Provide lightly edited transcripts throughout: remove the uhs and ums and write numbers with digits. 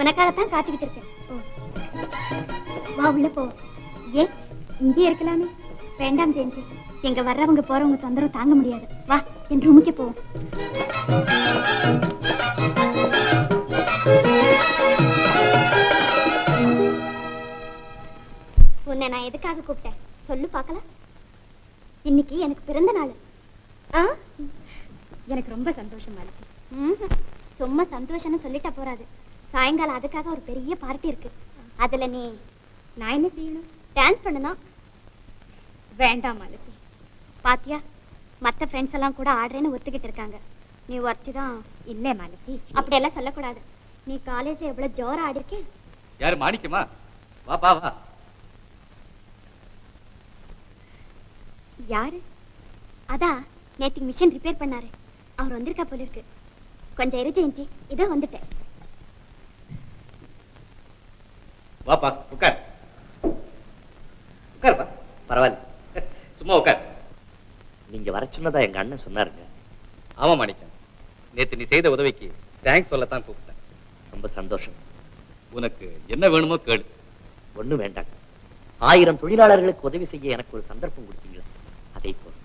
உனக்காகத்தான் காத்துக்கிட்டு இருக்கேன். வா உள்ள போ. ஏன் இங்கே இருக்கலாமே? வேண்டாம் ஜெயந்தி, எங்க வர்றவங்க போறவங்க தொந்தரவு தாங்க முடியாது. வா என் ரூமுக்கே போவோம். உன்னை நான் எதுக்காக கூப்பிட்டேன் சொல்லு பார்க்கலாம். இன்னைக்கு எனக்கு பிறந்த நாள். எனக்கு ரொம்ப சந்தோஷமா இருக்கு. சும்மா சந்தோஷம்னு சொல்லிட்டா போறாது. சாயங்காலம் அதுக்காக ஒரு பெரிய பார்ட்டி இருக்கு. அதுல நான் என்ன செய்யணும்? டான்ஸ் பண்ணணும். வேண்டாம் மாலதி. பாத்தியா, மத்த ஃப்ரெண்ட்ஸ் எல்லாம் கூட ஆடுறேன்னு ஒத்துக்கிட்டு இருக்காங்க. நீ ஒருத்திதான். இல்ல மாலதி, அப்படியெல்லாம் சொல்லக்கூடாது. நீ காலேஜ் எவ்வளவு ஜோரா ஆடிருக்க. யாரு மாணிக்கமா? வா பா வா. யாரு? அதான் நேத்துக்கு மிஷின் ரிப்பேர் பண்ணாரு. அவர் வந்திருக்கா போல இருக்கு. கொஞ்சம் இரு ஜெயந்தி, இதோ வந்துட்டேன். வாப்பா உட்கார். உட்கார்ப்பா. பரவாயில்ல, சும்மா உட்கார். நீங்க வர சொன்னதா எங்க அண்ணன் சொன்னாருங்க. ஆமா மாணிக்கம், நேத்து நீ செய்த உதவிக்கு தேங்க்ஸ் சொல்லத்தான் கூப்பிட்டேன். ரொம்ப சந்தோஷம். உனக்கு என்ன வேணுமோ கேளு. ஒண்ணும் வேண்டாங்க. 1000 தொழிலாளர்களுக்கு உதவி செய்ய எனக்கு ஒரு சந்தர்ப்பம் கொடுத்தீங்களா, அதை போதும்.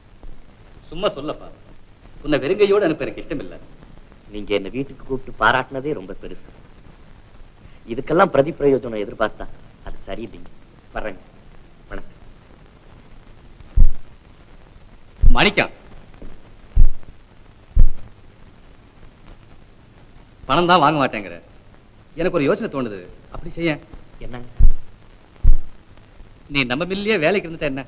சும்மா சொல்லப்பா. உன்னை வெறுங்கையோடு அனுப்ப எனக்கு இஷ்டம் இல்லை. நீங்க என்ன வீட்டுக்கு கூப்பிட்டு பாராட்டினதே ரொம்ப பெருசு. இதுக்கெல்லாம் பிரதி பிரயோஜனம் எதிர்பார்த்தா அது சரியில்லைங்க. வர்றேங்க. வணக்கம். மாணிக்கம், பணம் தான் வாங்க மாட்டேங்கிற. எனக்கு ஒரு யோசனை தோணுது. அப்படி செய்ய. என்னங்க? நீ நம்ம மில்லையே வேலைக்கு இருந்துட்ட என்ன?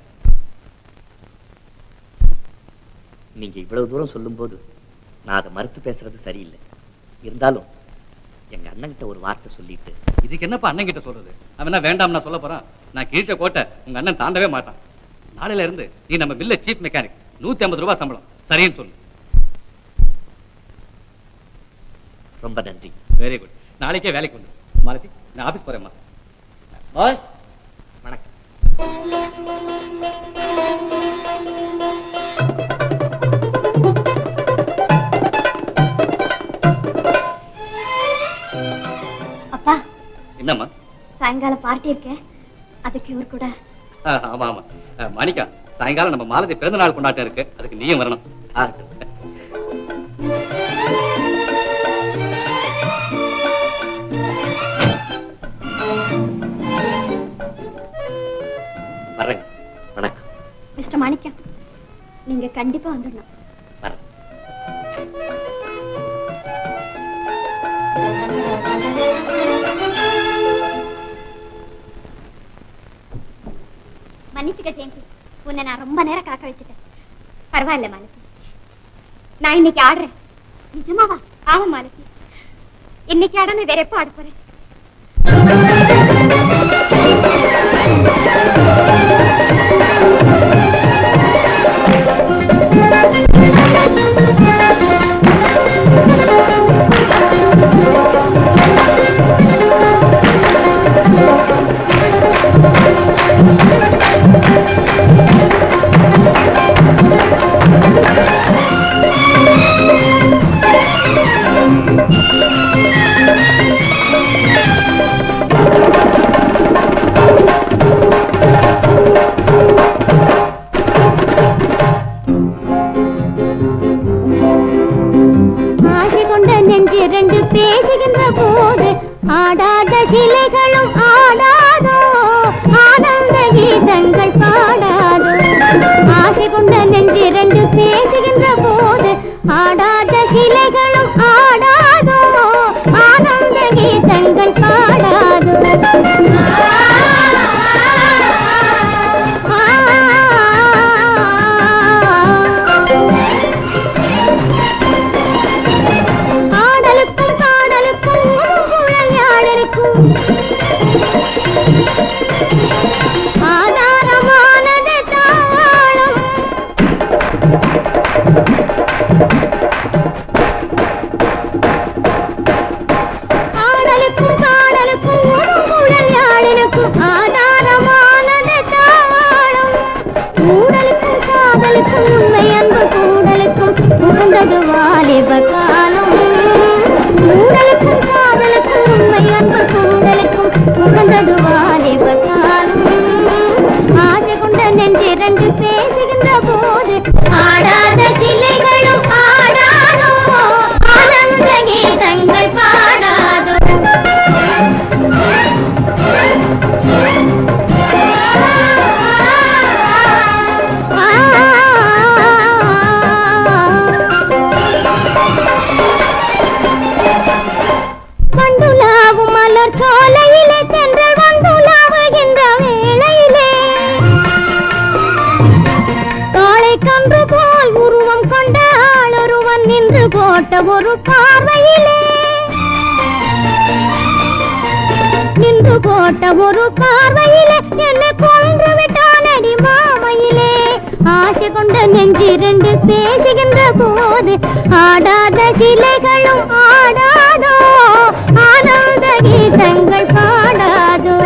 நீங்க இவ்வளவு தூரம் சொல்லும் போது நான் அதை மறுத்து பேசுறது சரியில்லை. இருந்தாலும் எங்க அண்ணன் கிட்ட ஒரு வார்த்தை சொல்லிட்டு. இதுக்கு என்னப்பா அண்ணன் கிட்ட சொல்றது? அவன் என்ன வேண்டாம் நான் சொல்ல போறான்? நான் கீழ்ச்ச கோட்டை உங்க அண்ணன் தாண்டவே மாட்டான். நாளையில இருந்து நீ நம்ம மில்ல சீஃப் மெக்கானிக். 150 ரூபாய் சம்பளம். சரின்னு சொல்லு. ரொம்ப நன்றி. Very good. நாளைக்கே வேலைக்கு வந்து மாலதி, நான் ஆபீஸ் போறேம்மா. பாய். வணக்கம். அப்பா. என்னம்மா? சாயங்காலம் பார்ட்டி இருக்கே, அதுக்கு இவர் கூட. ஆமா ஆமா மாணிக்கா, சாயங்காலம் நம்ம மாலதி பிறந்த நாள் கொண்டாட்டம் இருக்கு. அதுக்கு நீயும் வரணும். வரேங்க. வணக்கம். மிஸ்டர் மாணிக்கம், நீங்க கண்டிப்பா வந்துடணும். வரேன். மன்னிச்சுக்க ஜெயந்தி, உன்னை நான் ரொம்ப நேரம் காக்க வச்சுட்டேன். பரவாயில்ல மாலதி, நான் இன்னைக்கு ஆடுறேன். நிஜமாவா? ஆமா மாலதி, இன்னைக்கு ஆடாம வேற எப்போ ஆட போறேன்? உண்மை அன்பு கூடலுக்கும் உகந்தது வாலிப காலம். கூடலுக்கும் காதலுக்கும் உண்மை அன்பு ஒரு பார்வையிலே நின்று போட்ட ஒரு பார்வையிலே என்னை கொன்று விட்டானடி மாமையிலே ஆசை கொண்ட நெஞ்சிரண்டு பேசுகின்ற போது ஆடாத சிலைகளும் ஆடாதோ ஆனந்த கீதங்கள் பாடாதோ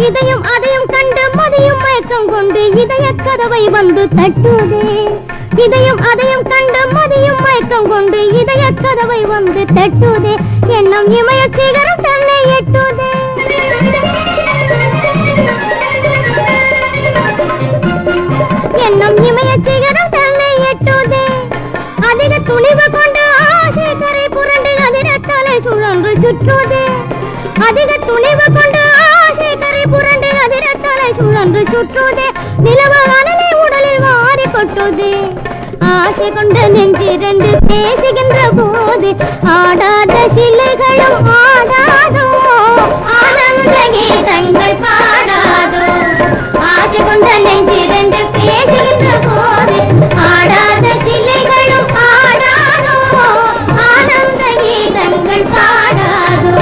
இதையும் அதையும் கண்டு மதியும் மயக்கம் கொண்டு இதய கதவை வந்து தட்டுதே இதையும் அதையும் கண்டு மதியும் மயக்கம் கொண்டு இதய கதவை வந்து தட்டுதே எண்ணம் இமய சிகரம் தன்னை எட்டுதே எண்ணம் இமய சிகரம் தன்னை எட்டுதே அதிக துணிவு கொண்டு ஆசை கரை புரண்டு அதிர தலை சுழன்று சுற்றுதே அதிக துணிவு கொண்டு ஆசை கரை புரண்டு அதிர தலை சுழன்று சுற்றுதே நிலவ அனலை உடலில் வாரி கொட்டுதே ஆசை கொண்ட நெஞ்சிரண்டு பேசுகின்ற போது ஆடாத சிலைகளும் ஆடாதோ ஆனந்த கீதங்கள் பாடாதோ ஆசை கொண்ட நெஞ்சிரண்டு பேசுகின்ற போது ஆடாத சிலைகளும் ஆடாதோ ஆனந்த கீதங்கள் பாடாதோ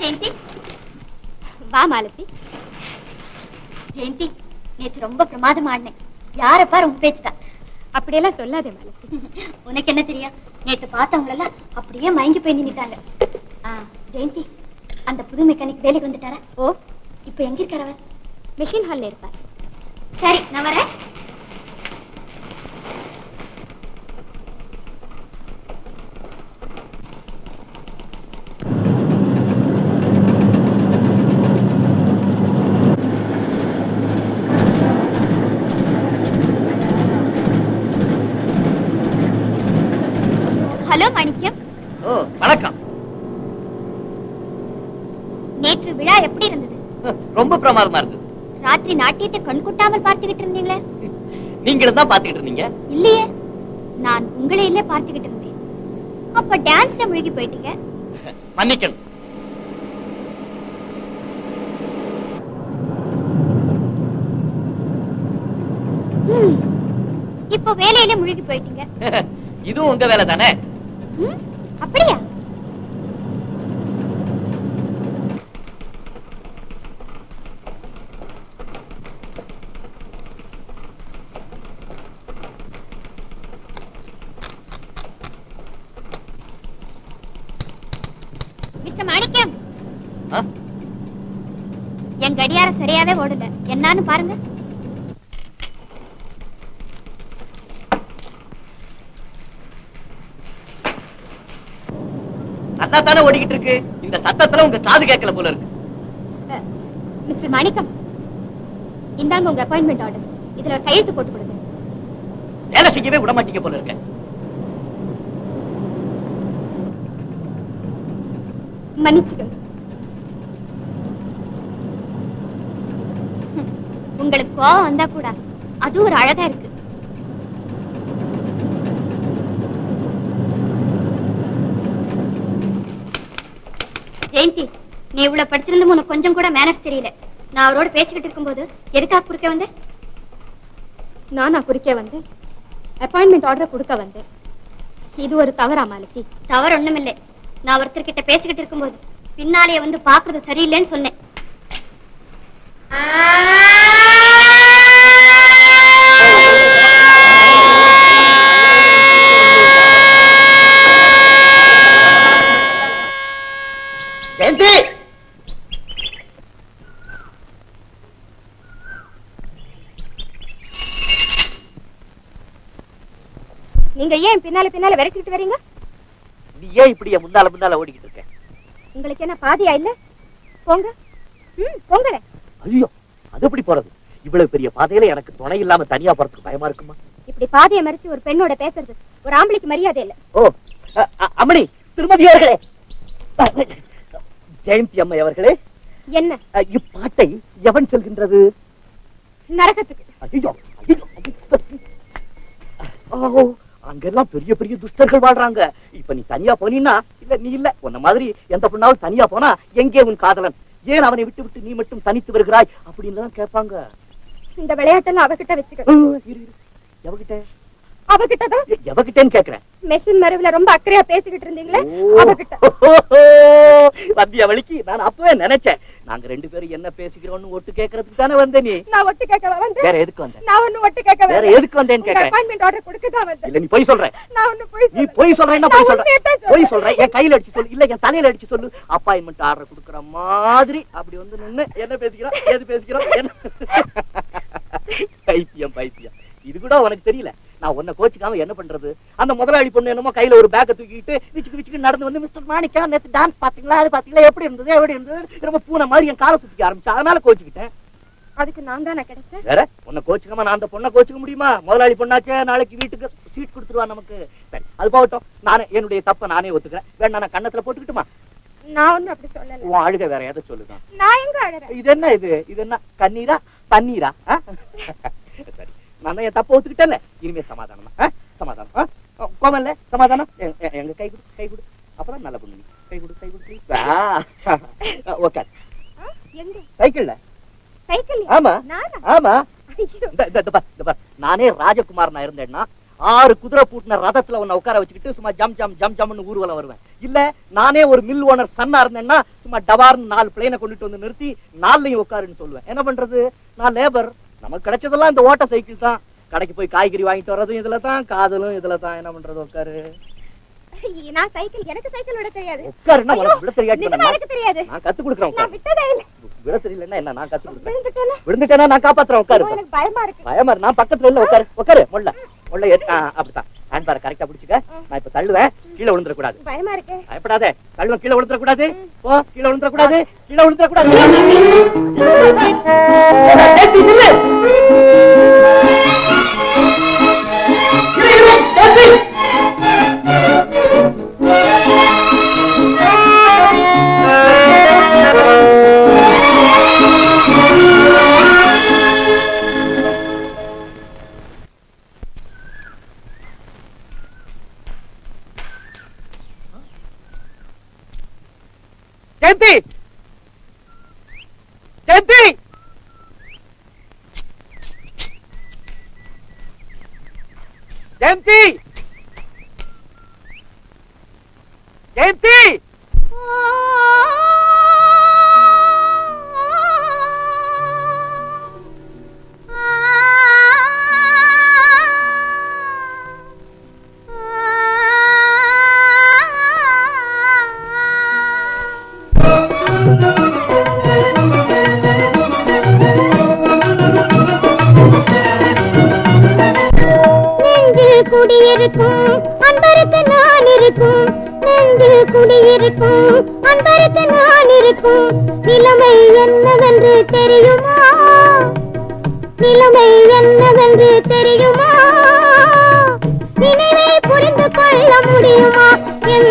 ஜெயந்தி வா மாலதி ஜெயந்தி நேற்று ரொம்ப பிரமாதம் ஆடினேன் யார பாரு உன் பேச்சுதான் அப்படியெல்லாம் சொல்லாதே மாலதி உனக்கு என்ன தெரியும் நேற்று பார்த்தவங்களெல்லாம் அப்படியே மயங்கி போய் நின்னுட்டாங்க ஜெயந்தி அந்த புது மெக்கானிக் வேலைக்கு வந்துட்டாரா ஓ இப்ப எங்க இருக்கார் அவர் மிஷின் ஹால்ல இருப்பார் சரி நான் வரேன் ஹலோ மாணிக்கம் ஓ வணக்கம் நேற்று விழா எப்படி இருந்தது ரொம்ப பிரமாதமா இருந்தது ராத்திரி நாட்டியத்தை கண்கொட்டாமல் பார்த்துக்கிட்டு இருந்தீங்களே நீங்களும் தான் பாத்துக்கிட்டு இருந்தீங்க இல்லையே நான் உங்களையிலே பார்த்துக்கிட்டு இருந்தேன் அப்ப டான்ஸ்ல முழுகி போயிட்டீங்க மன்னிக்கணும் இப்ப வேலையில முழுகி போயிட்டீங்க இதுவும் உங்க வேலை தானே அப்படியா மிஸ்டர் மாணிக்கம் என் கடியாரம் சரியாவே ஓடல என்னன்னு பாருங்க நல்லா தானே ஓடிக்கிட்டு இருக்கு இந்த சத்தத்துல உங்க காது கேட்கல போல இருக்கு மிஸ்டர் மாணிக்கம் இந்தாங்க உங்க அப்பாயின்மெண்ட் ஆர்டர் இதுல கையெழுத்து போட்டு கொடுங்க வேலை செய்யவே விட மாட்டீங்க போல இருக்க மன்னிச்சுக்கோங்க உங்களுக்கு கோவம் வந்தா கூட அது ஒரு அழகா இருக்கு ஜெயந்தி நீ இவ்வளவு படிச்சிருந்தும் உனக்கு கொஞ்சம் கூட மேனர்ஸ் தெரியல நான் அவரோட பேசிக்கிட்டு இருக்கும்போது எதுக்காக குறுக்க வந்தேன் நானா குறுக்க வந்தேன் அப்பாயின்மெண்ட் ஆர்டர் கொடுக்க வந்தேன் இது ஒரு தவறா மாலதி தவறு ஒண்ணுமில்லை நான் ஒருத்தர்கிட்ட பேசிக்கிட்டு இருக்கும்போது பின்னாலேயே வந்து பாக்குறது சரியில்லைன்னு சொன்னேன் ஜெயந்தி நீங்க ஏன் பின்னால பின்னால விரட்டிட்டு வரீங்க நீ ஏன் இப்படியே முன்னால முன்னால ஓடிக்கிட்டு இருக்க உங்களுக்கு என்ன பாதியா இல்ல போங்க போங்களே ஐயோ அது எப்படி போறது இவ்வளவு பெரிய பாதையில எனக்கு துணை இல்லாம தனியா போறதுக்கு பயமா இருக்குமா இப்படி பாதையை மறிச்சு ஒரு பெண்ணோட பேசுறது ஒரு ஆம்பளைக்கு மரியாதை இல்ல ஓ அம்மணி திருமதி அவர்களே ஜெயந்தி அம்மை அவர்களே, என்ன இப்பாட்டை எவன் சொல்கின்றது? நரகத்துக்கு. ஐயோ, ஐயோ, ஐயோ. அங்கெல்லாம் பெரிய பெரிய துஷ்டர்கள் வாழ்றாங்க. இப்ப நீ தனியா போனீன்னா, இல்ல நீ இல்ல, உன்ன மாதிரி எந்த பொண்ணாவது தனியா போனா எங்கே உன் காதலன், ஏன் அவனை விட்டு விட்டு நீ மட்டும் தனித்து வருகிறாய் அப்படின்னு தான் கேட்பாங்க. இந்த விளையாட்டெல்லாம் அவகிட்ட வச்சுக்க. எவகிட்ட? அவகிட்டதான். எவகிட்டன்னு கேக்குறேன். மெஷின் மரவுல ரொம்ப அக்கறையா பேசிக்கிட்டு இருந்தீங்களே, அவகிட்ட. வந்திய வழிக்கு நான் அப்பவே நினைச்சேன், நாங்க ரெண்டு பேரும் என்ன பேசிக்கிறோம்னு ஒட்டு கேட்கறதுக்கு தானே வந்த நீ. நான் ஒட்டு கேட்க வந்தேன். வேற எதுக்கு வந்த? நான் ஒண்ணு ஒட்டு கேட்க வேற எதுக்கு வந்தேன்னு கேக்குறேன். அப்பாயின்மென்ட் ஆர்டர் கொடுக்க தான் வந்தேன். இல்ல நீ போய் சொல்ற. நான் ஒண்ணு போய் நீ போய் சொல்றேன்னா போய் சொல்ற. போய் சொல்ற. என் கையில அடிச்சு சொல்லு, இல்ல என் தலையில அடிச்சு சொல்லு. அப்பாயின்மென்ட் ஆர்டர் கொடுக்கற மாதிரி அப்படி வந்து நின்னு என்ன பேசிக்கிறோம், ஏது பேசிக்கிறோம், என்ன பைத்தியம் பைத்தியம். இது கூட உனக்கு தெரியல. நான் உன்னை கோச்சிக்காம என்ன பண்றது? அந்த முதலாளி பொண்ணு என்னமோ கையில ஒரு பேக்கை தூக்கிட்டு விச்சுக்கு விச்சுக்கு நடந்து வந்து, மிஸ்டர் மாணிக்கா நேத்து டான்ஸ் பாத்தீங்களா, அது பாத்தீங்களா, எப்படி இருந்தது எப்படி இருந்தது, ரொம்ப பூனை மாதிரி என் காலை சுத்திக்க ஆரம்பிச்சா. அதனால கோச்சுக்கிட்டேன். அதுக்கு நான் தானே கிடைச்சேன். வேற உன்னை கோச்சுக்காம நான் அந்த பொண்ணை கோச்சுக்க முடியுமா? முதலாளி பொண்ணாச்சே, நாளைக்கு வீட்டுக்கு சீட் கொடுத்துருவா நமக்கு. சரி அது போகட்டும். நானே என்னுடைய தப்ப நானே ஒத்துக்கிறேன். வேணா நான் கண்ணத்துல போட்டுக்கிட்டுமா? நான் ஒண்ணும் அப்படி சொல்லல. உன் அழுக வேற எதை சொல்லுதான்? நான் எங்க அழுறேன்? இது என்ன இது என்ன கண்ணீரா பன்னீரா? சரி நான் என் தப்ப ஒத்துக்கிட்டேன்ல, இனிமே சமாதானமா? சமாதானம் கோமல்ல சமாதானம். எங்க கை கொடு கை கொடு, அப்பதான் நல்ல பொண்ணு. கை கொடு கை கொடு. ஓகே. எங்க? சைக்கிள்ல. சைக்கிள்? ஆமா ஆமா. நானே ராஜகுமார் நான் இருந்தேன்னா 6 குதிரை பூட்டின ரதத்துல உன்னை உட்கார வச்சுக்கிட்டு சும்மா ஜம் ஜம் ஜம் ஜம்னு ஊர்வலம் வருவேன். இல்ல நானே ஒரு மில் ஓனர் சன்னா இருந்தேன்னா சும்மா டபார்னு 4 பிளேனை கொண்டுட்டு வந்து நிறுத்தி 4லையும் உட்காருன்னு சொல்லுவேன். என்ன பண்றது, நான் லேபர். நமக்கு கிடைச்சதெல்லாம் இந்த ஓட்ட சைக்கிள் தான். கடைக்கு போய் காய்கறி வாங்கிட்டு வர்றதும் இதுல தான், காதலும் இதுல தான். என்ன பண்றது, உட்காரு. நான் சைக்கிள், எனக்கு சைக்கிள் விட தெரியாது. உட்காருன்னா உனக்கு விட தெரியாது. எனக்கு தெரியாது. நான் கத்து கொடுக்குறேன். நான் விட்டதே இல்ல. விட தெரியலன்னா என்ன, நான் கத்து கொடுக்குறேன். விழுந்துட்டேனா நான் காப்பாத்துறேன். உட்காரு. எனக்கு பயமா இருக்கு. பயமா இருக்கு. நான் பக்கத்துல இல்ல, உட்காரு உட்காரு. முள்ள அப்படித்தான். ஹேண்ட் பார் கரெக்டா பிடிச்சுக்க. நான் இப்ப தள்ளுவேன், கீழே விழுந்துட கூடாது. பயமா இருக்கு. பயப்படாதே, தள்ளுவேன், கீழே விழுந்துட கூடாது. போ, கீழே விழுந்துட கூடாது, கீழே விழுந்துட கூடாது. ஜெயந்தி ஜெயந்தி ஜெயந்தி ஜெயந்தி. குடியிருக்கும் அன்பருக்கு நான் இருக்கும், நெஞ்சில் குடியிருக்கும் அன்பருக்கு நான் இருக்கும். நிலைமை என்னவென்று தெரியுமா, நிலைமை என்னவென்று தெரியுமா, நினைவை புரிந்து கொள்ள முடியுமா, என்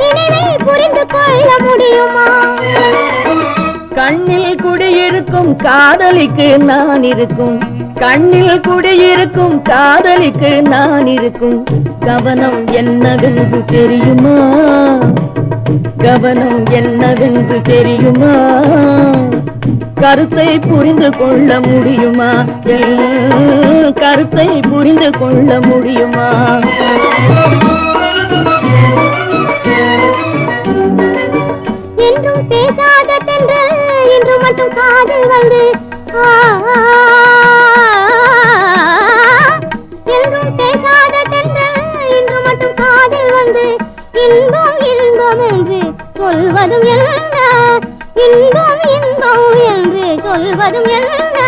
நினைவை புரிந்து கொள்ள முடியுமா. கண்ணில் குடியிருக்கும் காதலிக்கு நான் இருக்கும், கண்ணில் குடியிருக்கும் காதலிக்கு நான் இருக்கும். கவனம் என்னவென்று தெரியுமா, கவனம் என்னவென்று தெரியுமா, கருத்தை புரிந்து கொள்ள முடியுமா, கருத்தை புரிந்து கொள்ள முடியுமா. என்றும் பேசாத தென்றல் இன்று மட்டும் காதில் வந்து, என்றும் பேசாத தென்றல் இன்று மட்டும் காதில் வந்து, இன்பம் இன்பம் என்று சொல்வதும் என்ன, இன்பம் இன்பம் என்று சொல்வதும் என்ன.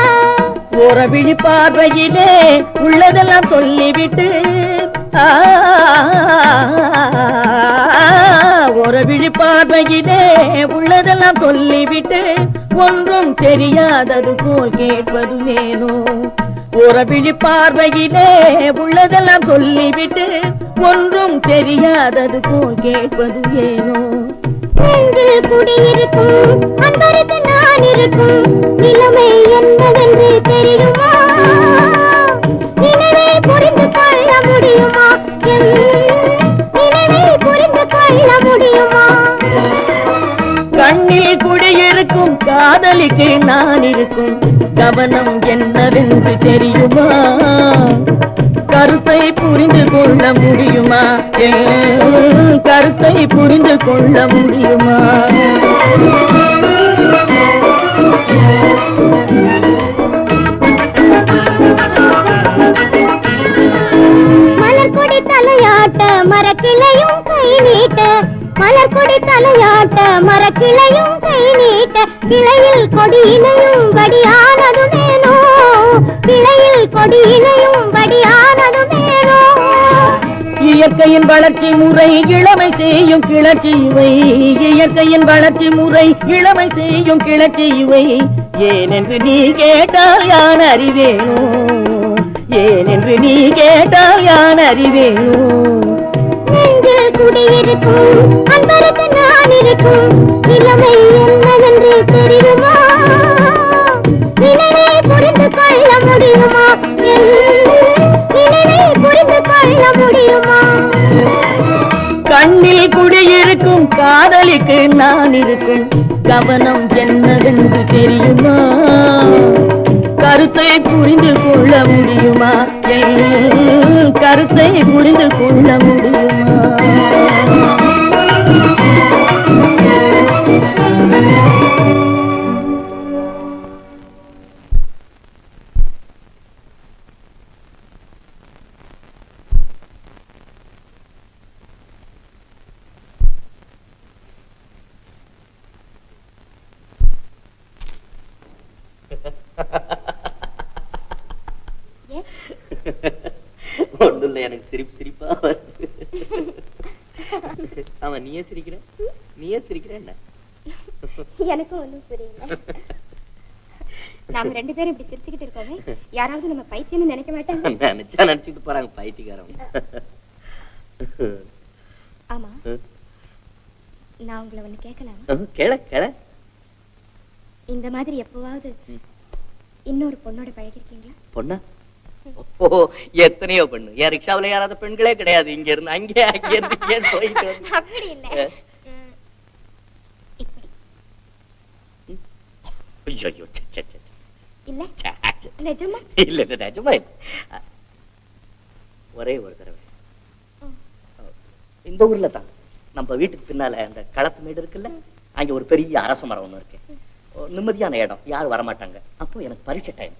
ஒரு விழி பார்வையிலே உள்ளதெல்லாம் சொல்லிவிட்டு, ஒரு விழி பார்வையிலே உள்ளதெல்லாம் சொல்லிவிட்டு, ஒன்றும் தெரியாதது போல் கேட்பது ஏனோ. ஒரு விழி பார்வையிலே உள்ளதெல்லாம் சொல்லிவிட்டு, ஒன்றும் தெரியாதது போல் கேட்பது ஏனோ. நெஞ்சில் குடியிருக்கும் அன்பருக்கு நான் இருக்கும் நிலைமை என்னவென்று தெரியுமா? நினைவை புரிந்து கொள்ள முடியுமா? நினைவை புரிந்து கொள்ள முடியுமா? கண்ணில் குடியிருக்கும் காதலிக்கு நான் இருக்கும் கவனம் என்னவென்று தெரியுமா? கருத்தை புரிந்து கொள்ள முடியுமா? கருத்தை புரிந்து கொள்ள முடியுமா? மலர்கொடி தலையாட்ட மரக்கிளையும் கை நீட்ட மலர்கொடி தலையாட்ட மரக்கிளையும் கை நீட்ட கிளையில் கொடியினையும் வடியானதுமேனோ கிளையில் கொடியினையும் வடியானதுமேனோ இயற்கையின் வளர்ச்சி முறை இளமை செய்யும் கிளர்ச்சி இவை இயற்கையின் வளர்ச்சி முறை இளமை செய்யும் கிளர்ச்சி இவை ஏனென்று நீ கேட்டால் யான் அறிவேனோ ஏனென்று நீ கேட்டால் யான் அறிவேனோ நெஞ்சில் குடியிருக்கும் அன்பருக்கு நான் இருக்கும் நிலைமை என்னவென்று தெரியுமா? நினைவை புரிந்து கொள்ள முடியுமா? நினைவை புரிந்து கொள்ள முடியுமா? கண்ணில் குடியிருக்கும் காதலிக்கு நான் இருக்கும் கவனம் என்னவென்று தெரியுமா? கருத்தை புரிந்து கொள்ள முடியுமா? கருத்தை புரிந்து கொள்ள முடியுமா? ஒண்ணு இல்ல, எனக்கு சிரிப்பா வருது. அவன் நீயே சிரிக்கிற என்ன? எனக்கும் ஒண்ணும் புரியல. நாம ரெண்டு பேரும் இப்படி சிரிச்சுக்கிட்டு இருக்கோமே, யாராவது நம்ம பைத்தியம்னு நினைக்க மாட்டாங்க? நினைச்சிட்டு போறாங்க பைத்தியக்காரன். ஆமா, நான் உங்களை ஒண்ணு கேட்கலாமா? கேள. இந்த மாதிரி எப்பவாவது இன்னொரு பொண்ணோட பழகிருக்கீங்களா? பொண்ணா? ஓ, எத்தனையோ பெண்ணு. ஏன் ரிக்ஷாவில யாராவது பெண்களே கிடையாது. இங்க இருந்து அங்கே போயிட்டு வந்து. அப்படி இல்ல, ஐயோ, இல்ல நிஜமா? இல்ல நிஜமா. ஒரே ஒரு தடவை இந்த ஊர்ல தான் நம்ம வீட்டுக்கு பின்னால அந்த களத்து மேடு இருக்குல்ல, அங்க ஒரு பெரிய அரச மரம் ஒண்ணு இருக்கு. நிம்மதியான இடம், யாரும் வரமாட்டாங்க. அப்போ எனக்கு பரீட்சை டைம்.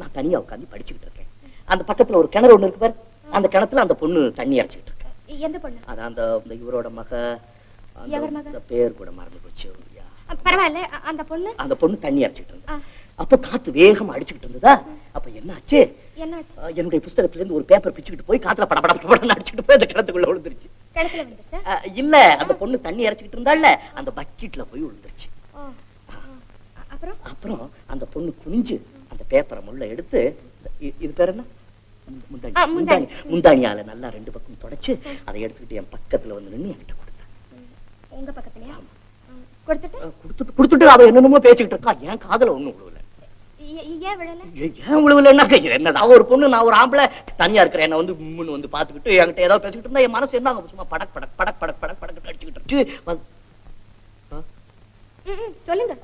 நான் தனியா உட்காந்து படிச்சுக்கிட்டு இருக்கேன். அந்த பக்கத்துல ஒரு கிணறு ஒண்ணு இருக்கு பாரு, அந்த கிணத்துல அந்த பொண்ணு தண்ணி அரைச்சிட்டு இருக்கு. எந்த பொண்ணு? அதான் அந்த இவரோட மக. அந்த பேர் கூட மறந்து போச்சு. பரவாயில்ல, அந்த பொண்ணு தண்ணி அரைச்சிட்டு இருந்தா. அப்ப காத்து வேகமா அடிச்சுக்கிட்டு இருந்ததா. அப்ப என்ன ஆச்சு? என்னுடைய புஸ்தகத்துல இருந்து ஒரு பேப்பர் பிச்சுக்கிட்டு போய் காத்துல படபட அடிச்சுட்டு போய் அந்த கிணத்துக்குள்ள விழுந்துருச்சு. இல்ல, அந்த பொண்ணு தண்ணி அரைச்சிக்கிட்டு இருந்தால அந்த பக்கெட்ல போய் விழுந்துருச்சு. அப்புறம் அந்த பொண்ணு குனிஞ்சு அந்த பேப்பரை முள்ள எடுத்து, இது பேர் என்ன, முந்தானியால நல்லா ரெண்டு பக்கம் தொடச்சு அதை எடுத்துக்கிட்டு என் பக்கத்துல வந்து நின்று என்கிட்ட கொடுத்தேன். உங்க பக்கத்துலயா? கொடுத்துட்டு அவ என்னென்னமோ பேசிக்கிட்டு இருக்கா. என் காதுல ஒண்ணும் விழுவல. ஏன் விழுவலன்னா, என்னடா ஒரு பொண்ணு, நான் ஒரு ஆம்பளை தனியா இருக்கிறேன், என்ன வந்து முன்னு வந்து பாத்துக்கிட்டு என்கிட்ட ஏதாவது பேசிக்கிட்டு இருந்தா என் மனசு என்ன சும்மா படக் படக் படக் படக் படக் படக் அடிச்சுக்கிட்டு சொல்லுங்க.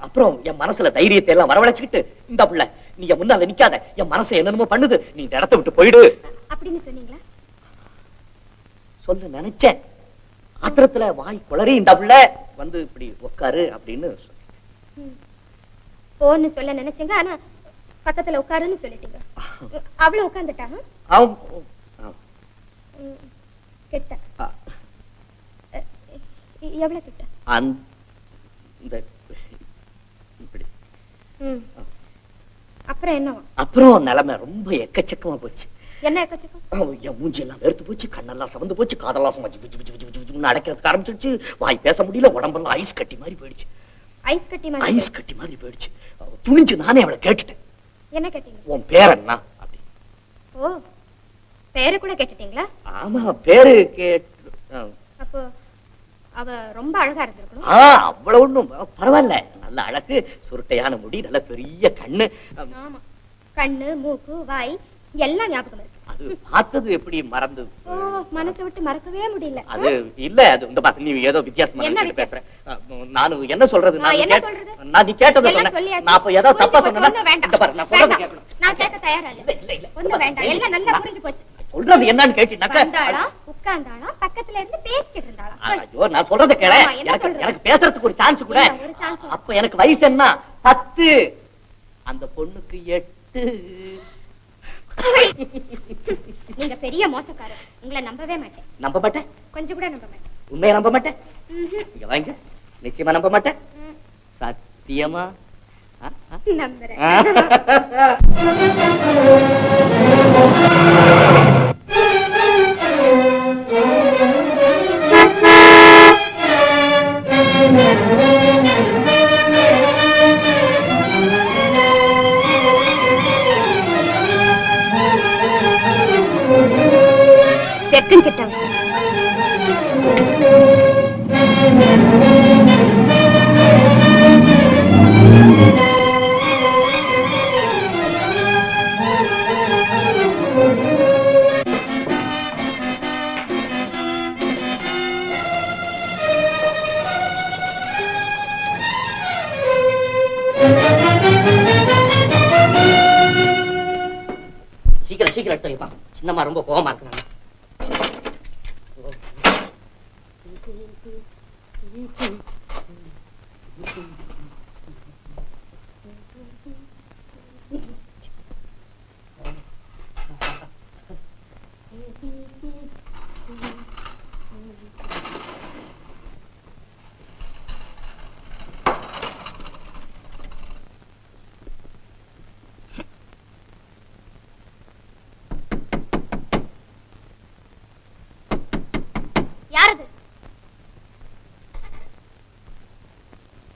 அப்புறம் என் மனசுல தைரியத்தை எல்லாம் வரவழைச்சுக்கிட்டு, இந்த புள்ள நீ முன்னால நிக்காத, என் மனசை என்னென்னமோ பண்ணுது, நீ இந்த இடத்தை விட்டு போயிடு அப்படின்னு சொன்னீங்களா? சொல்ல நினைச்சேன். ஆத்திரத்துல வாய் குளறி இந்த புள்ள வந்து இப்படி உட்காரு அப்படின்னு போன்னு சொல்ல நினைச்சீங்க, ஆனா பக்கத்துல உட்காருன்னு சொல்லிட்டீங்க. அவ்வளவு உட்கார்ந்துட்டாங்க. கிட்ட எவ்வளவு கிட்ட? அப்புறம் என்ன? அப்புறம் நிலைமை ரொம்ப எக்கச்சக்கமா போச்சு. என்ன எக்கச்சக்கம்? என் மூஞ்சி எல்லாம் வேர்த்து போச்சு, கண்ணெல்லாம் சவந்து போச்சு, காதெல்லாம் அடைக்கிறதுக்கு ஆரம்பிச்சிருச்சு. வாய் பேச முடியல, உடம்பெல்லாம் ஐஸ் கட்டி மாதிரி போயிடுச்சு. ஐஸ் கட்டி மாதிரி போயிடுச்சு. துணிஞ்சு நானே அவளை கேட்டுட்டேன். என்ன கேட்டீங்க? உன் பேர் என்ன அப்படி. ஓ, பேரு கூட கேட்டுட்டீங்களா? ஆமா, பேரு கேட்டு. அவ ரொம்ப அழகா இருந்திருக்கணும். அவ்வளவு ஒண்ணும் பரவாயில்ல, நல்ல அழகு, சுருட்டையான முடி, நல்ல பெரிய கண்ணு. ஆமா, கண்ணு மூக்கு வாய் எல்லாம் ஞாபகம் இருக்கு. அது பார்த்தது எப்படி மறந்து மனசை விட்டு மறக்கவே முடியல. அது இல்ல, அது இந்த பாத்து நீ ஏதோ வித்தியாசமா பேசுற. நானு என்ன சொல்றது, நான் நீ கேட்டதை சொன்னேன். நான் அப்ப ஏதோ தப்பா சொன்னேன். நான் சொல்றது கேட்கணும். நான் கேட்க தயாரா இல்ல. ஒண்ணு வேண்டாம், எல்லாம் நல்லா புரிஞ்சு போச்சு. சொல்றது என்னன்னு கேட்டீங்கன்னாக்கா, உட்கார்ந்தாளா பக்கத்துல இருந்து பேசிக்கிட்டு இருந்தாளா? ஐயோ, நான் சொல்றத கேள. எனக்கு பேசுறதுக்கு ஒரு சான்ஸ் கூட. அப்ப எனக்கு வயசு என்ன, 10, அந்த பொண்ணுக்கு 8. நீங்க பெரிய மோசக்காரர், உங்களை நம்பவே மாட்டேன். நம்ப மாட்டேன்? கொஞ்சம் கூட நம்ப மாட்டேன். உண்மையா நம்ப மாட்டேன்? இங்க வாங்க, நிச்சயமா நம்ப மாட்டேன். சத்தியமா நம்புறேன். வெக்கம் கிட்டவன். சீக்கிரம் சீக்கிரம் எடுத்து வைப்பா, சின்னம்மா ரொம்ப கோவமா இருக்கிறாங்க.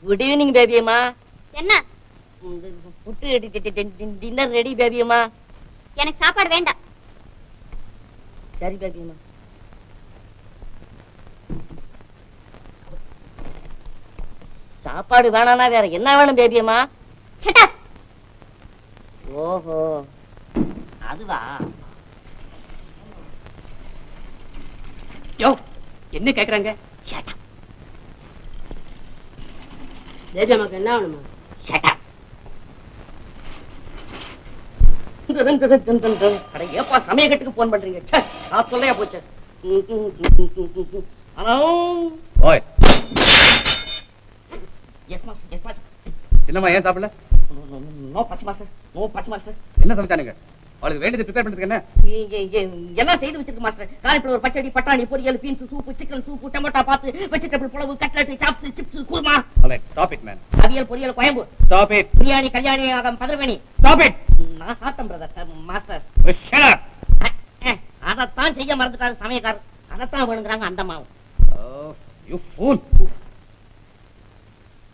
குட் ஈவினிங் பேபியம்மா. என்ன புட்டு டின்னர் ரெடி பேபியம்மா. எனக்கு சாப்பாடு வேண்டாம். சரி பேபியம்மா. சாப்பாடு வேணானா வேற என்ன வேணும் பேபியம்மா? Shut up. ஓஹோ, அதுவா? யோ, என்ன கேக்குறாங்க? Shut up. தேவி அம்மாக்கு என்ன வேணுமா? ஏப்பா சமயக்கட்டுக்கு போன் பண்றீங்க? நான் சொல்லையா போச்சு. ஹலோ. ஓய். Yes master, yes master. சின்னம்மா ஏன் சாப்பிடல? நோ பசி மாஸ்டர், நோ பசி மாஸ்டர். என்ன சமைச்சானுங்க? அவளுக்கு வேண்டியது ப்ரிப்பேர் பண்றதுக்கு என்ன? எல்லாம் செய்து வச்சிருக்கு மாஸ்டர். காலிஃப்ளவர் ஒரு பச்சடி, பட்டாணி பொரியல், beans soup, chicken soup, tomato bath, vegetable pulao, cutlet, chops, chips, kurma. Alright, stop it man. அவியல், பொரியல், குழம்பு. Stop it. Biryani, Kalyani, பதர்வணி. Stop it. நான் சாப்பிட்டேன் பிரதர். Master Shut up. அதத்தான் செய்ய மறந்துட்டாரு சமயக்காரர். அதத்தான் வேணுங்கிறாங்க அந்த மாவு. Oh, you fool.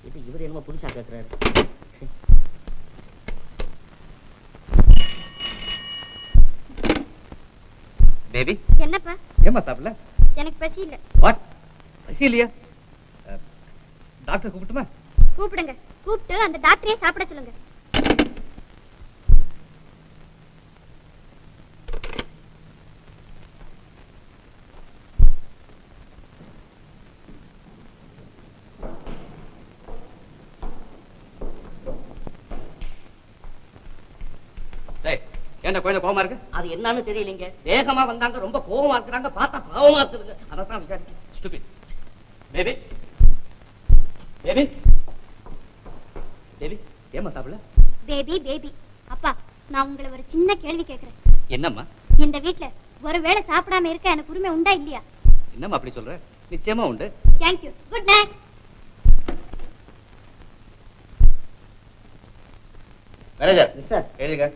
இது இவர் என்னமோ புதுசா கேட்கிறாரு. பேபி என்னப்பா? ஏமா சாப்பிடல? எனக்கு பசி இல்ல. வாட்? பசி இல்லையா? டாக்டர் கூப்பிட்டுமா? கூப்பிடுங்க. கூப்பிட்டு அந்த டாக்டரே சாப்பிட சொல்லுங்க. ஏன்டா குழந்தை கோவமா இருக்கு? அது என்னன்னு தெரியலீங்க. வேகமா வந்தாங்க, ரொம்ப கோவமா இருக்கிறாங்க, பார்த்தா பாவமா இருக்குதுங்க. அதத்தான் விசாரிச்சேன். Stupid. பேபி பேபி பேபி ஏமா சாப்பிடல? Baby baby. அப்பா, நான் உங்களை ஒரு சின்ன கேள்வி கேக்குறேன். என்னம்மா? இந்த வீட்ல ஒருவேளை சாப்பிடாம இருக்க எனக்கு உரிமை உண்டா இல்லையா? என்னம்மா அப்படி சொல்ற? நிச்சயமா உண்டு. Thank you. Good night. Manager sir எழுதுங்க.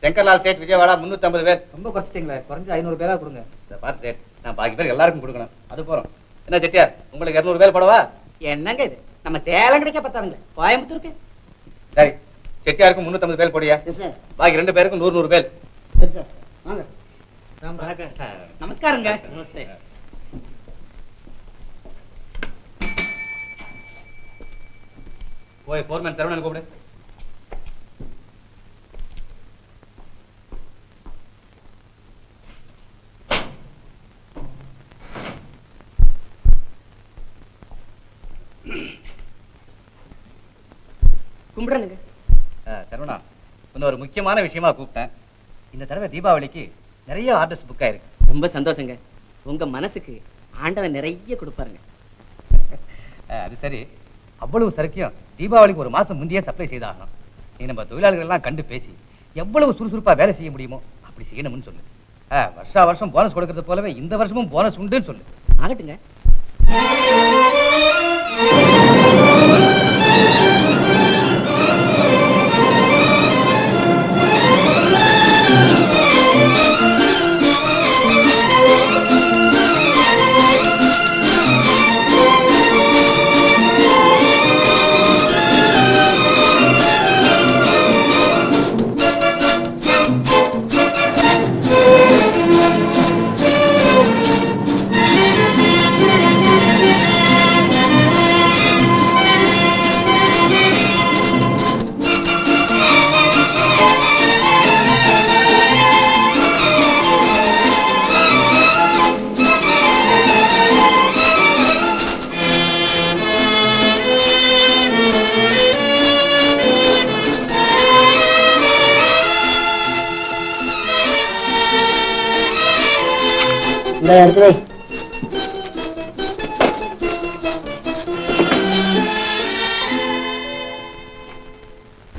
சங்கர்லால் சேட் விஜயவாடா 350 பேர். ரொம்ப குறைச்சிட்டீங்களே, குறைஞ்சு 500 பேரா கொடுங்க. இந்த பாரு சேட், நான் பாக்கி பேர் எல்லாருக்கும் கொடுக்கணும். அது போறோம். என்ன செட்டியார், உங்களுக்கு 200 பேர் போடவா? என்னங்க இது, நம்ம சேலம் கிடைக்க பத்தாருங்க, கோயம்புத்தூருக்கு. சரி, செட்டியாருக்கும் 350 பேர் போடியா? சார். பாக்கி 2 பேருக்கும் 100 பேர். சரி சார், வாங்க. நமஸ்காரங்க. நமஸ்தே. போய் ஃபோர்மேன் சரவணன் கூப்பிடு. கும்பிடணுங்க. சரவணா, இன்னும் ஒரு முக்கியமான விஷயமா கூப்பிட்டேன். இந்த தடவை தீபாவளிக்கு நிறைய ஆர்டர்ஸ் புக் ஆயிருக்கு. ரொம்ப சந்தோஷங்க. உங்க மனசுக்கு ஆண்டவன் நிறைய கொடுப்பாருங்க. அது சரி, அவ்வளவு சரக்கையும் தீபாவளிக்கு ஒரு மாசம் முந்தையே சப்ளை செய்தாகணும். நீ நம்ம தொழிலாளர்கள் எல்லாம் கண்டு பேசி எவ்வளவு சுறுசுறுப்பா வேலை செய்ய முடியுமோ அப்படி செய்யணும்னு சொல்லு. வருஷா வருஷம் போனஸ் கொடுக்கறது போலவே இந்த வருஷமும் போனஸ் உண்டுன்னு சொல்லு. ஆகட்டுங்க.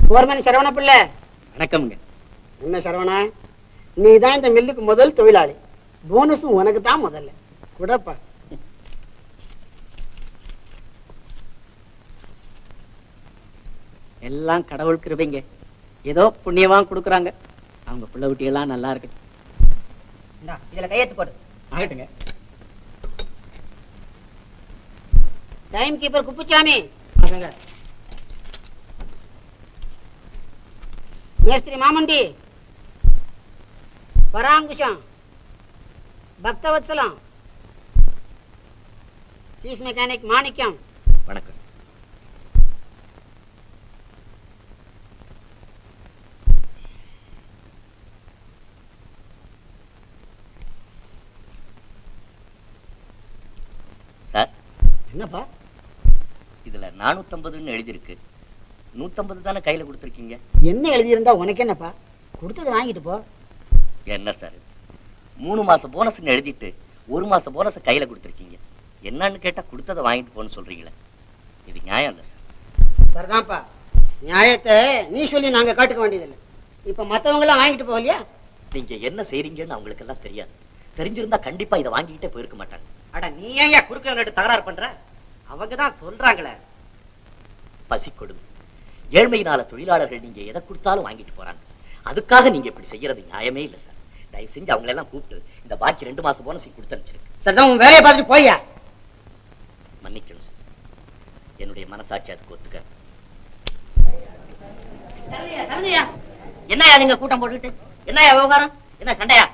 போர்மேன் சரவண பிள்ளை. வணக்கம்ங்க. என்ன சரவணா, நீ தான் இந்த மில்லுக்கு முதல் தொழிலாளி. போனஸும் உனக்கு தான் முதல்ல. கூடப்பா. எல்லாம் கடவுள் கிருபைங்க. ஏதோ புண்ணியமா கொடுக்குறாங்க. அவங்க பிள்ளை குட்டியெல்லாம் நல்லா இருக்கு. இதுல கையெழுத்து போடு. ஆகட்டுங்க. டைம் கீப்பர் குப்புச்சாமி, மேஸ்திரி மாமண்டி, பராங்குஷம், பக்தவத்சலம், சீஃப் மெக்கானிக் மாணிக்கம். வணக்கம். சார், என்னப்பா இதுல 450 எழுதிருக்கு. 150 தானே கையில கொடுத்துருக்கீங்க. என்ன எழுதியிருந்தா உனக்கு என்னப்பா? கொடுத்தது வாங்கிட்டு போ. என்ன சார், 3 மாசம் போனஸ்ன்னு எழுதிட்டு 1 மாசம் போனஸ் கையில கொடுத்துருக்கீங்க. என்னன்னு கேட்டா கொடுத்ததை வாங்கிட்டு போன்னு சொல்றீங்களே, இது நியாயம் இல்ல சார். சரிதான்ப்பா, நியாயத்தை நீ சொல்லி நாங்க காட்டுக்க வேண்டியதில்லை. இப்ப மத்தவங்க எல்லாம் வாங்கிட்டு போகலையா? நீங்க என்ன செய்றீங்கன்னு அவங்களுக்கு எல்லாம் தெரியாது. தெரிஞ்சிருந்தா கண்டிப்பா இதை வாங்கிக்கிட்டே போயிருக்க மாட்டாங்க. அட நீ ஏன் குறுக்க நட்டு தகராறு பண்ற? அவங்கதான் சொல்றாங்களே. பசி கொடுமை, ஏழ்மையினால தொழிலாளர்கள் நீங்க எதை கொடுத்தாலும் வாங்கிட்டு போறாங்க. அதுக்காக நீங்க இப்படி செய்யறது நியாயமே இல்ல சார். தயவு செஞ்சு அவங்களை எல்லாம் கூப்பிட்டு இந்த பாக்கி 2 மாசம் போனஸ் கொடுத்து அனுப்பிச்சிருக்கு. சரிதான், உன் வேலையை பார்த்துட்டு போய்யா. மன்னிக்கணும் சார், என்னுடைய மனசாட்சி அதுக்கு ஒத்துக்க. என்னையா நீங்க கூட்டம் போட்டுக்கிட்டு? என்னையா விவகாரம்? என்ன சண்டையா?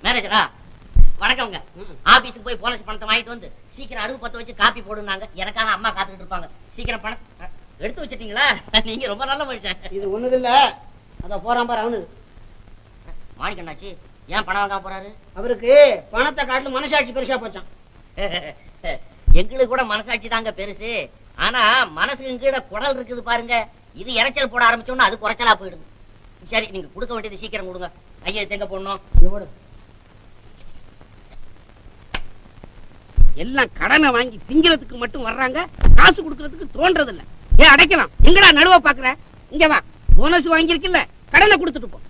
மேனேஜரா வணக்கம்ங்க. ஆபீஸுக்கு போய் போனஸ் பணத்தை வாங்கிட்டு வந்து சீக்கிரம் அடுப்பு பத்த வச்சு காப்பி போடுனாங்க. எனக்கான அம்மா காத்துக்கிட்டு இருப்பாங்க. சீக்கிரம் பணம் எடுத்து வச்சிட்டீங்களா? நீங்க ரொம்ப நல்ல மனுஷன். இது ஒண்ணுது இல்ல, அத போறான் பாரு அவனுது. மாணிக்கண்ணாச்சி ஏன் பணம் வாங்க போறாரு? அவருக்கு பணத்தை காட்டிலும் மனசாட்சி பெருசா போச்சான். எங்களுக்கு கூட மனசாட்சி தாங்க பெருசு. ஆனா மனசுக்கு கீழே குடல் இருக்குது பாருங்க. இது இறைச்சல் போட ஆரம்பிச்சோம்னா அது குறைச்சலா போயிடுது. சரி, நீங்க கொடுக்க வேண்டியது சீக்கிரம் கொடுங்க. கையெழுத்து எங்க போடணும்? எல்லாம் கடனை வாங்கி திங்கிறதுக்கு மட்டும் வர்றாங்க, காசு கொடுக்கறதுக்கு தோன்றது இல்ல. ஏன் அடைக்கலாம்? எங்கடா நடுவ பாக்குற? இங்க வா. போனஸ் வாங்கிருக்குல்ல, கடனை கொடுத்துட்டு போ.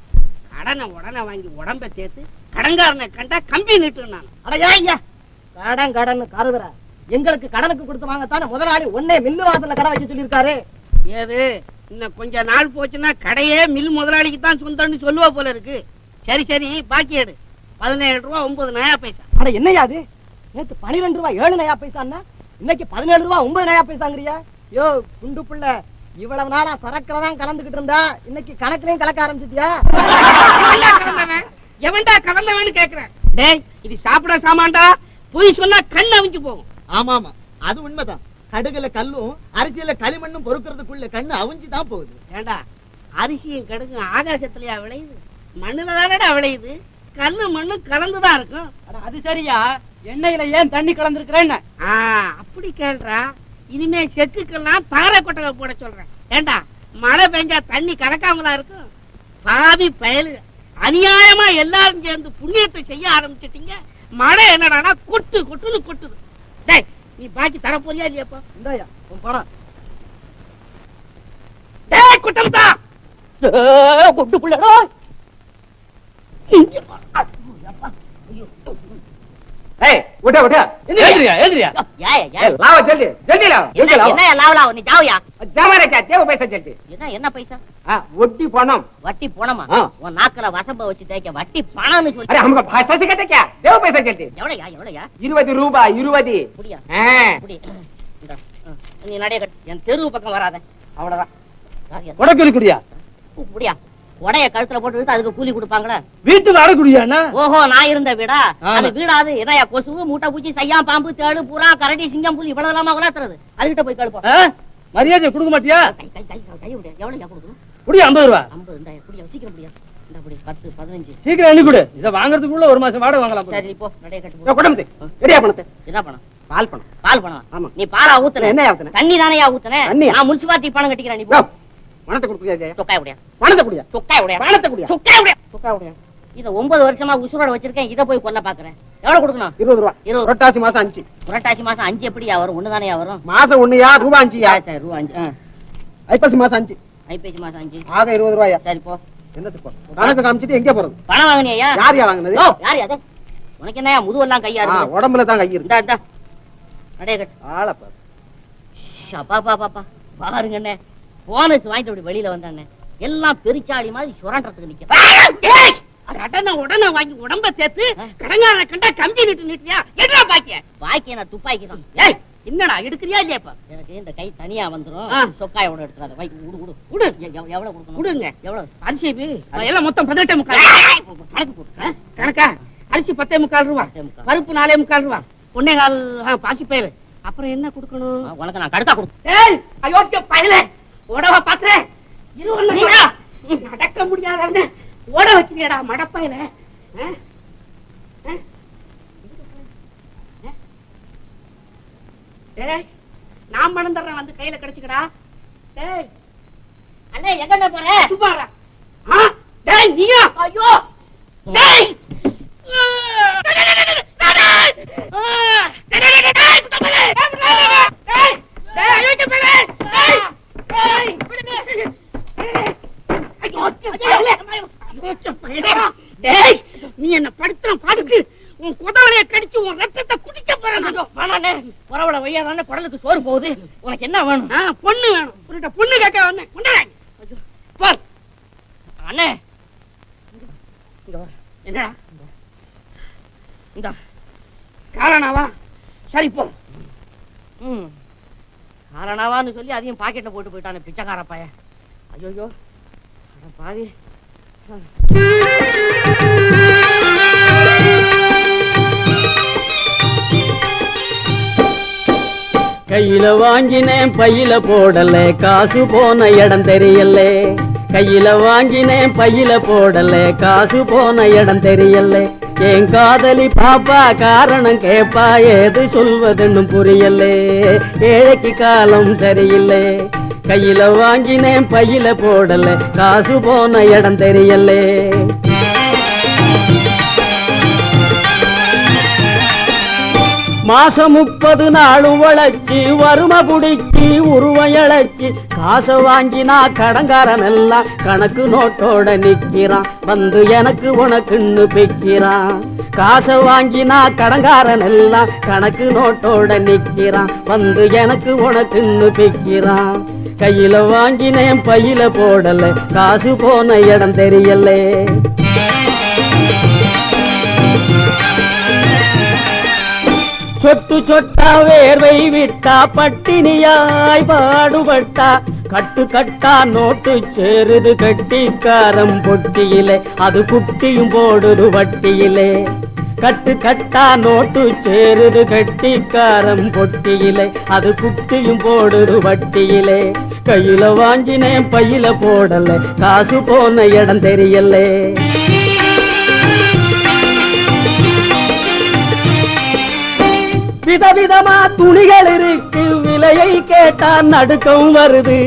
கடனை உடனே வாங்கி உடம்ப சேர்த்து கடன்காரனை கண்டா கம்பி நீட்டு. நான் அடையா ஐயா, கடன் கடன் கருதுற. எங்களுக்கு கடனுக்கு கொடுத்து வாங்கத்தானே முதலாளி ஒன்னே மில்லு வாசல்ல கடை வச்சு சொல்லியிருக்காரு. ஏது இன்னும் கொஞ்ச நாள் போச்சுன்னா கடையே மில் முதலாளிக்கு தான் சொந்தம்னு சொல்லுவா போல இருக்கு. சரி சரி, பாக்கி எடு. 17 ரூபா 9 நயா பைசா. அட என்னையா அது? நேத்து 12 ரூபா 7 நயா பைசான்னா இன்னைக்கு 17 ரூபா 9 நயா பைசாங்கறியா? யோ குண்டு புள்ள, இவ்வளவு நாளா சரக்குலதான் கலந்துகிட்டு இருந்தா இன்னைக்கு கணக்குலயும் கலக்க ஆரம்பிச்சிட்டியா? எவன்டா கலந்தவன்னு கேக்குறேன். டேய், இது சாப்பிட சாமான்டா. போய் சொன்னா கண் அவிஞ்சு போகும். ஆமா ஆமா, அது உண்மைதான். கடுகுல கல்லும் அரிசியில களிமண்ணும் பொறுக்கிறதுக்குள்ள கண்ணு அவிஞ்சுதான் போகுது. ஏண்டா அரிசியும் கடுகும் ஆகாசத்துலயா விளையுது? மண்ணுல தானடா விளையுது. கல்லு மண்ணு கலந்துதான் இருக்கும். அது சரியா, எண்ணெயில ஏன் தண்ணி கலந்துருக்கிறேன்னு? அப்படி கேள்றா. இனிமே செக்குக்கெல்லாம் தாரை கொட்டகை போட சொல்றேன். ஏண்டா மழை பெஞ்சா தண்ணி கலக்காமலா இருக்கும்? பாவி பயலு, அநியாயமா எல்லாரும் சேர்ந்து புண்ணியத்தை செய்ய ஆரம்பிச்சிட்டீங்க. மழை என்னடானா கொட்டு கொட்டுன்னு கொட்டுது. டேய், நீ பாக்கி தர போறியா இல்லையாப்பா? இந்தாயா உன் பணம். டேய் குட்டம்தா, கொட்டு புள்ளடா. ஏய் விட விட ஏந்திரியா ஏந்திரியா லாவ ஜல்தி ஜல்தி லாவ ஜல்தி லாவ என்ன லாவலா நீ ஜாவியா? ஜாமாரே கே தேவ பைசா ஜல்தி. என்ன பைசா? வட்டி பணம். வட்டி போனமா? உன் நாக்குல வசம்ப வச்சு தேய்க்க வட்டி பணம்னு சொல்லி. अरे हमको भाषा से कहते क्या? देव पैसा जल्दी. எவ்வளவுயா? 20 ரூபாய் 20. புடியா? புடி. நீ நடைய கட்டு. என் தெரு பக்கம் வராத. அவ்வளவுதான். உடக்கு குடியா? புடியா. உடைய கழுத்துல போட்டு விட்டு அதுக்கு கூலி கொடுப்பாங்களா? வீட்டுக்கு அட குடியானா? ஓஹோ, நான் இருந்த வீடா? அது வீடாது. என்னையா கொசு, மூட்டை பூச்சி, சையா, பாம்பு, தேடு, புறா, கரடி, சிங்கம், புலி இவ்வளவுலாமா வளர்த்துறது? அதுகிட்ட போய் கழுப்போம். மரியாதை கொடுக்க மாட்டியா? கை விடு. எவ்வளவு கொடுக்கணும்? குடி 50 ரூபாய். 50 இந்த புடியா, சீக்கிரம் புடியா. இந்த புடி 10 15. சீக்கிரம் எண்ணி கொடு. இத வாங்குறதுக்குள்ள ஒரு மாசம் வாடகை வாங்கலாம். சரி போ, நடைய கட்டு. குடம்பு ரெடியா பணத்தை. என்ன பணம்? பால் பணம். பால் பணம். ஆமா. நீ பாலா ஊத்துன? என்ன ஊத்துன? தண்ணி தானயா ஊத்துன? தண்ணியா? நான் முனிசிபாலிட்டி பணம் கட்டிக்கிறேன். நீ போ. பணத்தை கொடுக்குறியா? சொக்காய் உடையா? பணத்தை குடியா? சொக்காய் உடையா? பணத்தை குடியா? சொக்காய் உடையா? சொக்காய் உடையா? இத 9 வருஷமா உசுரோட வச்சிருக்கேன். இத போய் கொல்ல பாக்குறேன். எவ்வளவு கொடுக்கணும்? 20 ரூபாய். 20. புரட்டாசி மாசம் 5. புரட்டாசி மாசம் 5 எப்படியா வரும்? ஒண்ணுதானயா வரும்? மாசம் 1 யா ரூபாய் 5 யா? சரி ரூபா 5. ஐப்பசி மாசம் 5. ஐப்பசி மாசம் 5. ஆக 20 ரூபாயா? சரி போ. என்னத்துக்கு போ? கணக்கு காமிச்சிட்டு எங்க போறது? பணம் வாங்குனியா? யார் யா வாங்குனது? யார் அது? உனக்கு என்னயா முதுவெல்லாம் கையா இருக்கு? உடம்புல தான் கை இருக்கு. இந்தா நடைய கட்டு. ஆள பாரு. பாப்பா பாருங்க அண்ணே, போனஸ் வாங்கிட்டு அப்படி வெளியில வந்தானே எல்லாம் பெரிச்சாளி மாதிரி சுரண்டறதுக்கு நிக்க. உடனே வாங்கி உடம்ப சேர்த்து கடங்கார கண்டா கம்பி நிட்டியா? என்ன பாக்கிய நான் துப்பாக்கி தான். ஏய் என்னடா எடுக்கறியா இல்லையாப்பா? எனக்கு இந்த கை தனியா வந்துரும். சொக்காயோட எடுத்துறாத. வை குடு. எவ்வளவு கொடுக்கணும்? கொடுங்க. எவ்வளவு? அரிசி எல்லாம் மொத்தம் 18.25. கணக்கு போடு. கணக்கா? அரிசி 10.25 ரூபா, பருப்பு 4.25 ரூபா, 1.25 பாசி பயிறு. அப்புறம் என்ன கொடுக்கணும்? உனக்கு நான் கடுக்கா கொடுப்பேன். ஏய் அயோக்கிய பயலே, ஓடவ பாக்குறேன். நடக்க முடியாதவன ஓட வச்சிருக்கடா மடப்பையில. நான் மணம் தர்றேன், வந்து கையில கிடைச்சுக்கடா. அண்ணே எங்க போற? சுப்பாரா. டேய் நீயா? ஐயோ டேய் நீ என்ன படுத்துற பாடுக்கு உன் குதவளைய கடிச்சு உன் ரத்தத்தை குடிக்க போறேன். பரவல வையாதான குடலுக்கு சோறு போகுது. உனக்கு என்ன வேணும்? பொண்ணு வேணும். உன்கிட்ட பொண்ணு கேட்க வந்தேன். அண்ணே என்னடா இந்த காரணாவா? சரி போ. காரணாவான்னு சொல்லி அதையும் பாக்கெட்ல போட்டு போயிட்டானே பிச்சைக்கார பையன். ஐயோ பாவி. கையில வாங்கினேன் பையில போடல, காசு போன இடம் தெரியல. கையில வாங்கினேன் பையில போடல, காசு போன இடம் தெரியல. என் காதலி பாப்பா காரணம் கேப்பா, ஏது சொல்வதுன்னு புரியல. ஏழைக்கு காலம் சரியில்லை. கையில வாங்கினேன் பையில போடல, காசு போன இடம் தெரியல. மாசம் 30 நாளும் உழைச்சி வறுமை புடிச்சி உருவம் இழைச்சி காசை வாங்கினா கடங்காரன் எல்லாம் கணக்கு நோட்டோட நிக்கிறான். வந்து எனக்கு உனக்குன்னு பிக்கிறான். காசை வாங்கினா கடங்காரன் எல்லாம் கணக்கு நோட்டோட நிக்கிறான். வந்து எனக்கு உனக்குன்னு பிக்கிறான். கையில வாங்கினேன் பையில போடல, காசு போன இடம் தெரியல. சொட்டு சொட்டா வேர்வை விட்டா பட்டினியாய் பாடுபட்டா, கட்டு கட்டா நோட்டு சேருது கட்டிக்காரம் பொட்டியிலே, அது குட்டியும் போடுது வட்டியிலே. கட்டு கட்டா நோட்டு சேருது கட்டிக்காரம் பொட்டியிலே, அது குட்டியும் போடுது வட்டியிலே. கையில வாங்கினேன் பையில போடல, காசு போன இடம் தெரியல. விதவிதமா துணிகள் இருக்கு, விலையை கேட்டா நடுக்கம் வருது.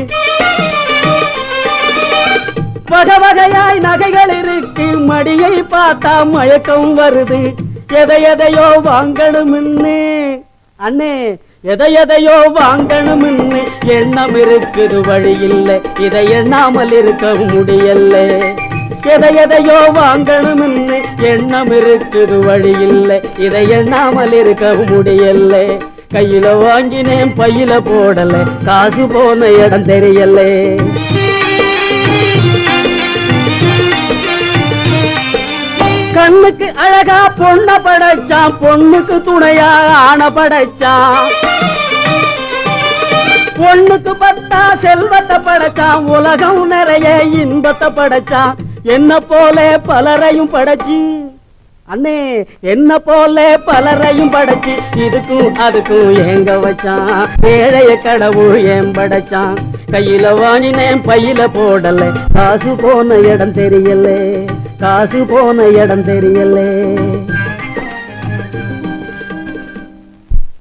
வகை வகையாய் நகைகள் இருக்கு, மடியை பார்த்தா மயக்கம் வருது. எதையோ வாங்கணும்னு அண்ணே, எதையோ வாங்கணும்னு எண்ணம் இருக்குது, வழி இல்லை, இதை எண்ணாமல் இருக்க முடியல. எதையோ வாங்கணும்னு எண்ணம் இருக்குது, வழி இல்லை, இதை எண்ணாமல் இருக்க முடியல. கையில வாங்கினேன் பையில போடல, காசு போன இடம் தெரியல. கண்ணுக்கு அழகா பொண்ண படைச்சான், பொண்ணுக்கு துணையா ஆன படைச்சான். பொண்ணுக்கு பட்டா செல்வத்தை படைச்சான், உலகம் நிறைய இன்பத்தை படைச்சான். என்ன போல பலரையும் படைச்சு அண்ணே, என்ன போல பலரையும் படைச்சு இதுக்கும் அதுக்கும் ஏங்க வச்சான். ஏழைய கடவுள் ஏன் படைச்சான். கையில வாங்கினேன் பையில போடல, காசு போன இடம் தெரியல, காசு போன இடம் தெரியல.